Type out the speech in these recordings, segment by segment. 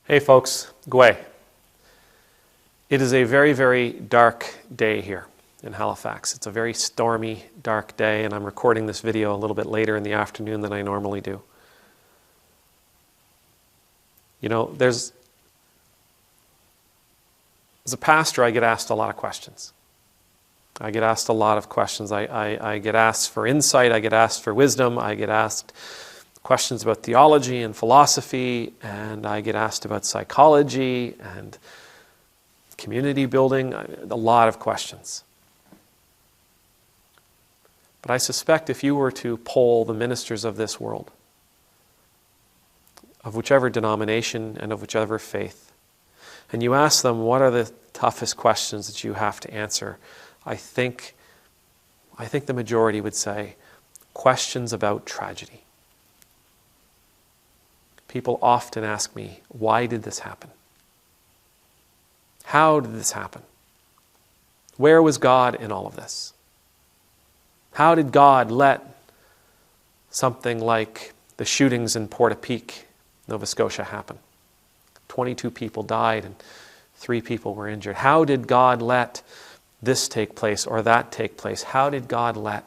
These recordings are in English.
Hey folks, Gwe. It is a very, very dark day here in Halifax. It's a very stormy, dark day, and I'm recording this video a little bit later in the afternoon than I normally do. You know, as a pastor, I get asked a lot of questions. I get asked a lot of questions. I get asked for insight, I get asked for wisdom, I get asked questions about theology and philosophy, and I get asked about psychology and community building, a lot of questions. But I suspect if you were to poll the ministers of this world, of whichever denomination and of whichever faith, and you ask them what are the toughest questions that you have to answer, I think the majority would say questions about tragedy. People often ask me, why did this happen? How did this happen? Where was God in all of this? How did God let something like the shootings in Portapique, Nova Scotia happen? 22 people died and 3 people were injured. How did God let this take place or that take place? How did God let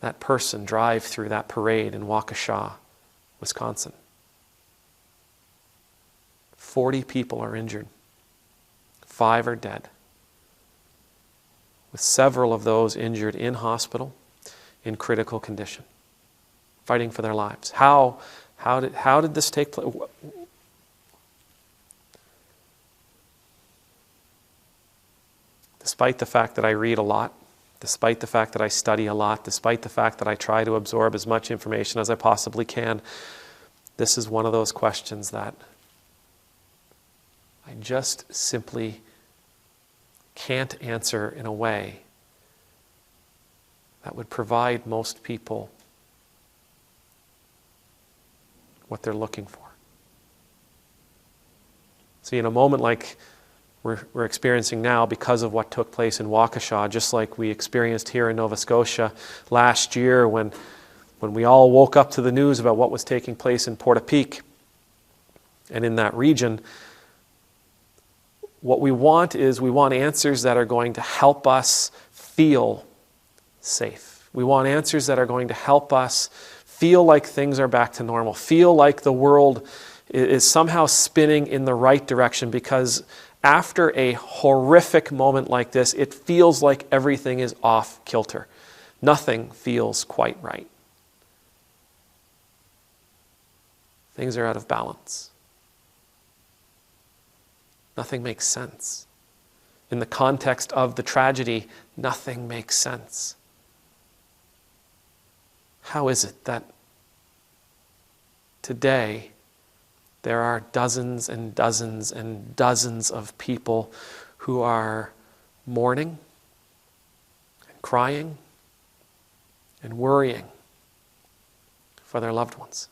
that person drive through that parade in Waukesha, Wisconsin? 40 people are injured. 5 are dead. With several of those injured in hospital, in critical condition, fighting for their lives. How did this take place? Despite the fact that I read a lot, despite the fact that I study a lot, despite the fact that I try to absorb as much information as I possibly can, this is one of those questions that I just simply can't answer in a way that would provide most people what they're looking for. See, in a moment like we're experiencing now because of what took place in Waukesha, just like we experienced here in Nova Scotia last year when we all woke up to the news about what was taking place in Portapique and in that region, what we want answers that are going to help us feel safe. We want answers that are going to help us feel like things are back to normal, feel like the world is somehow spinning in the right direction, because after a horrific moment like this, it feels like everything is off kilter. Nothing feels quite right. Things are out of balance. Nothing makes sense. In the context of the tragedy, nothing makes sense. How is it that today there are dozens and dozens and dozens of people who are mourning and crying and worrying for their loved ones?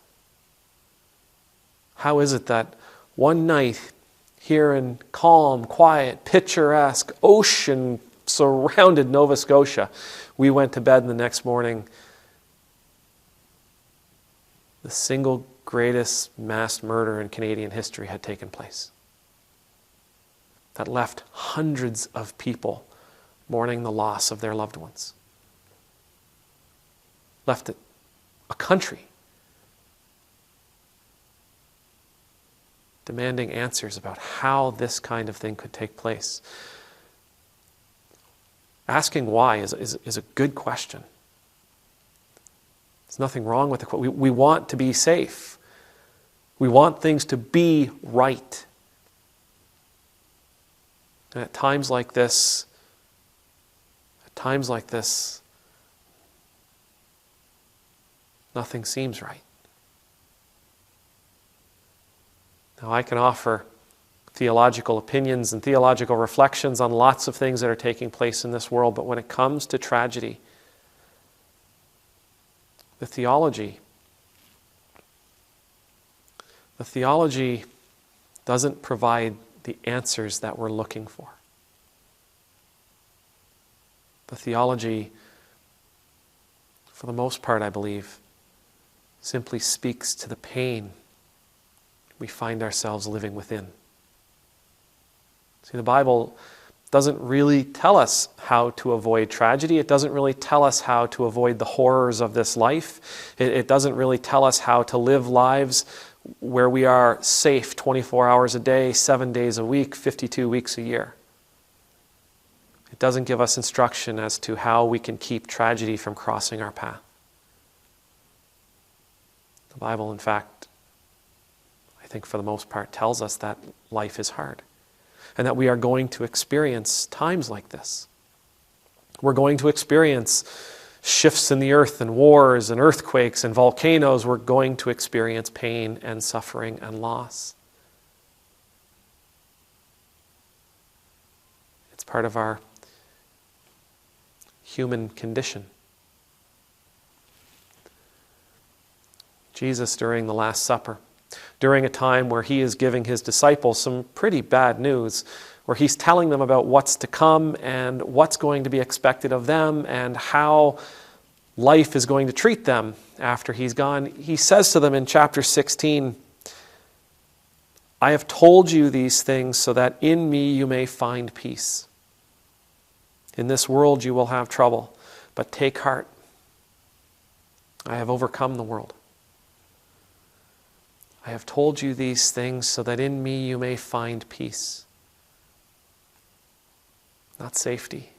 How is it that one night here in calm, quiet, picturesque, ocean-surrounded Nova Scotia, we went to bed and the next morning the single greatest mass murder in Canadian history had taken place, that left hundreds of people mourning the loss of their loved ones, left a country demanding answers about how this kind of thing could take place. Asking why is a good question. There's nothing wrong with it. We want to be safe. We want things to be right. And at times like this, nothing seems right. Now, I can offer theological opinions and theological reflections on lots of things that are taking place in this world, but when it comes to tragedy, the theology doesn't provide the answers that we're looking for. The theology, for the most part, I believe, simply speaks to the pain we find ourselves living within. See, the Bible doesn't really tell us how to avoid tragedy. It doesn't really tell us how to avoid the horrors of this life. It doesn't really tell us how to live lives where we are safe 24 hours a day, 7 days a week, 52 weeks a year. It doesn't give us instruction as to how we can keep tragedy from crossing our path. The Bible, in fact, I think for the most part, tells us that life is hard and that we are going to experience times like this. We're going to experience shifts in the earth and wars and earthquakes and volcanoes. We're going to experience pain and suffering and loss. It's part of our human condition. Jesus, during the Last Supper, during a time where he is giving his disciples some pretty bad news, where he's telling them about what's to come and what's going to be expected of them and how life is going to treat them after he's gone, he says to them in chapter 16, "I have told you these things so that in me you may find peace. In this world you will have trouble, but take heart. I have overcome the world. I have told you these things so that in me you may find peace." Not safety,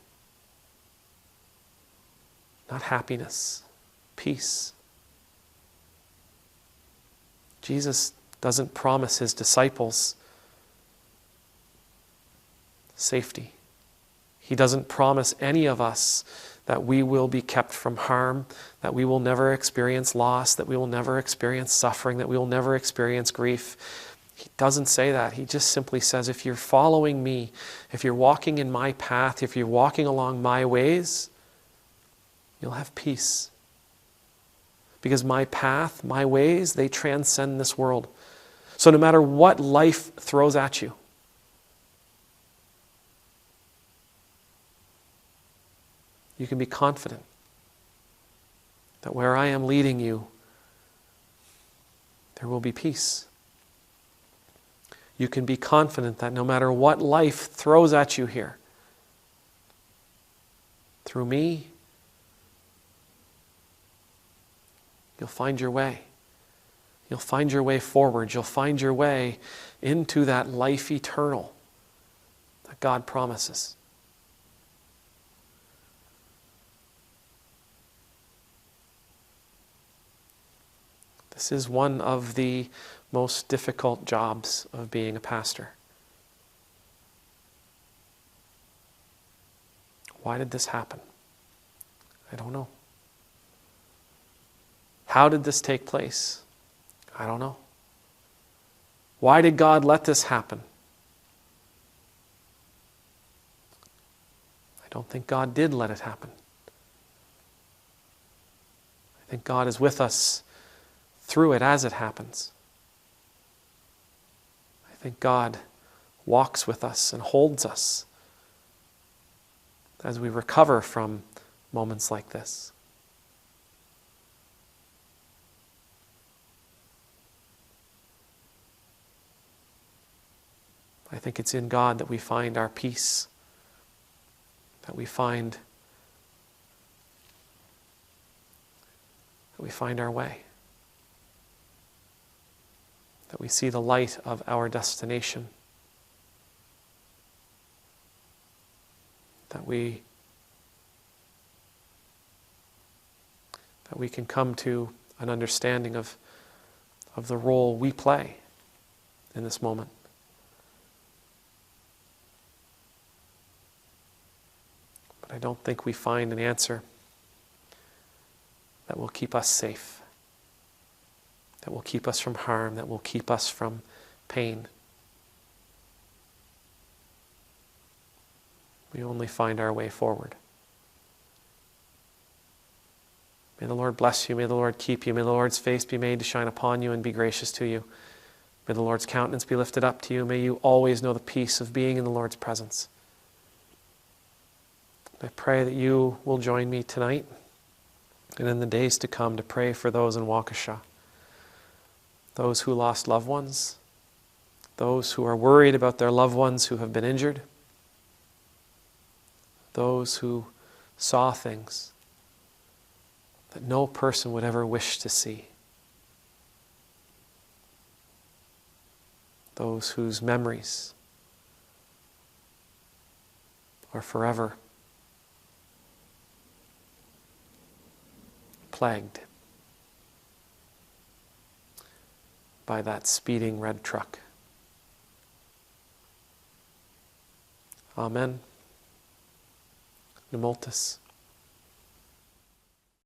not happiness, peace. Jesus doesn't promise his disciples safety. He doesn't promise any of us that we will be kept from harm, that we will never experience loss, that we will never experience suffering, that we will never experience grief. He doesn't say that. He just simply says, if you're following me, if you're walking in my path, if you're walking along my ways, you'll have peace. Because my path, my ways, they transcend this world. So no matter what life throws at you, you can be confident that where I am leading you, there will be peace. You can be confident that no matter what life throws at you here, through me, you'll find your way. You'll find your way forward. You'll find your way into that life eternal that God promises. This is one of the most difficult jobs of being a pastor. Why did this happen? I don't know. How did this take place? I don't know. Why did God let this happen? I don't think God did let it happen. I think God is with us through it as it happens. I think God walks with us and holds us as we recover from moments like this. I think it's in God that we find our peace, that we find our way, that we see the light of our destination, that we can come to an understanding of the role we play in this moment. But I don't think we find an answer that will keep us safe, that will keep us from harm, that will keep us from pain. We only find our way forward. May the Lord bless you. May the Lord keep you. May the Lord's face be made to shine upon you and be gracious to you. May the Lord's countenance be lifted up to you. May you always know the peace of being in the Lord's presence. I pray that you will join me tonight and in the days to come to pray for those in Waukesha, those who lost loved ones, those who are worried about their loved ones who have been injured, those who saw things that no person would ever wish to see, those whose memories are forever plagued by that speeding red truck. Amen. Numultus.